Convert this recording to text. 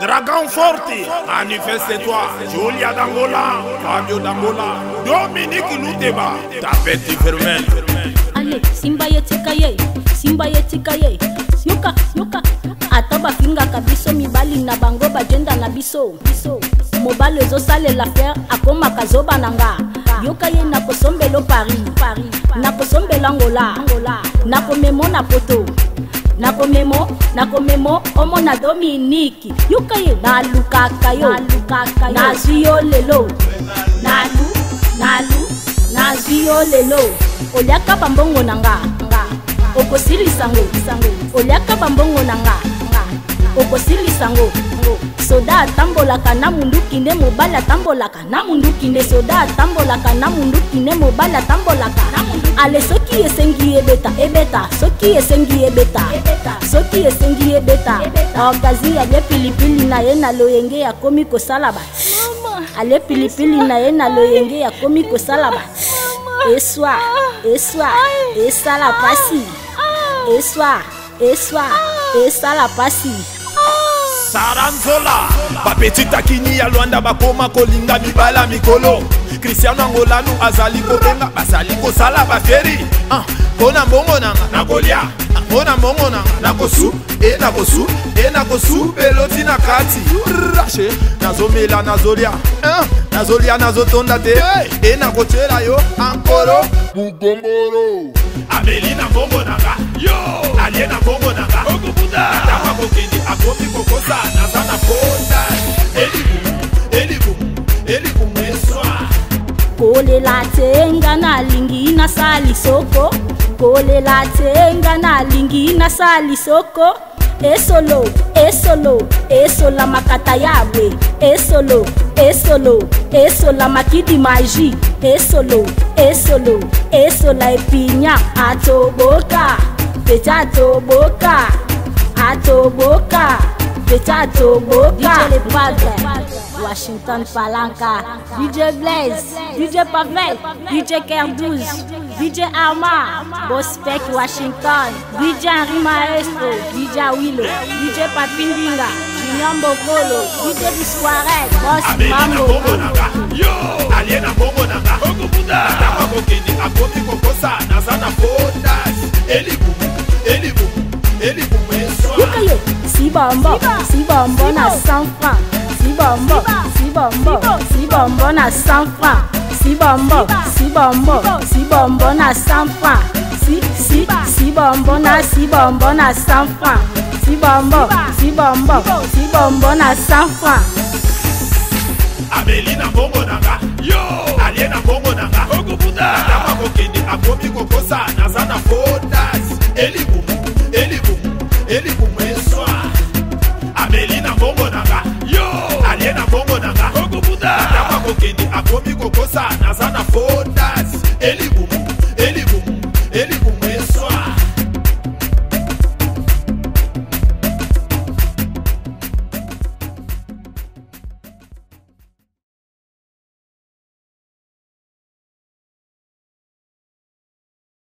Dragon Forti, manifeste-toi. Julia d'Angola, Fabio d'Angola, Dominique Luteba, Tapeti Vermel. Allez, Simba yetika ye, Simba yetika ye. Snuka, snuka. Atoba finga kabiso mibali na bango bajenda na biso. Mobile zo sale l'affaire akoma kazoba nanga. Yoka ye na kosombelo Paris, na kosombelo Angola, na komemo na poto. Nakomemo omo na Dominique. Yoka ye na lukaka yo, na ziyo lelo. Na ziyo lelo. Oliaka bambongo nanga, okosili sango. Oliaka bambongo nanga, okosili sango. Soda atambolaka na munduki ne mobala atambolaka na munduki ne soda atambolaka na munduki ne mobala atambolaka. Ale soki esengi ebeta, soki esengi ebeta. Okazi ale pilipili na ye na loyenge ya komi kosalaba. Ale pilipili na ye na loyenge ya komi kosalaba. Eswa, esala pasi. Esala pasi. Saranzola, Papetita Kini ya Luanda bakoma kolinga mibala mikolo. Cristiano Angola nu azali kobenga basali kosala baferi. Pona mbongo nanga nakolia, pona mbongo nanga nakosu, nakosu beloti na kati. Rashe nazomela nazolia, nazotonda te. Nakotela yo ankoro bugomboro. Amelina mbongo nanga, yo aliena mbongo nanga. Okubuda nataka kokende akomi kokosa nazana fonda. Elibu meswa. Kole la tenga na lingi na sali soko. Kole la tenga na lingi na sali soko. Esola makata yabwe. Esola makidi maji. Esola epinya atoboka. Pecha atoboka. Pecha atoboka. DJ Le Padre, Washington Palanca, DJ Blaze, DJ Pavel, DJ Kerdouz, DJ Arma, Bospec Washington, DJ Henry Maestro, DJ Willow, DJ Papindinga, Junior Bokolo, DJ Bisquaret, Boss Mambo. Yo, aliena bongo nanga, Okubuda, nataka kokende akomi kokosa nazana fondas. Elibu meswa. Yokaye, si bombo na 100 francs. Si bombo na 100 francs. Si bombo na 100 francs. Si bombo na 100 francs. Si bombo na 100 francs. Amelina mbongo nanga, yo aliena mbongo nanga. Okubuda nataka kokende akomi kokosa nazana fondas. Elibu meswa. Amelina mbongo nanga, yo aliena mbongo nanga. Okubuda nataka kokende akomi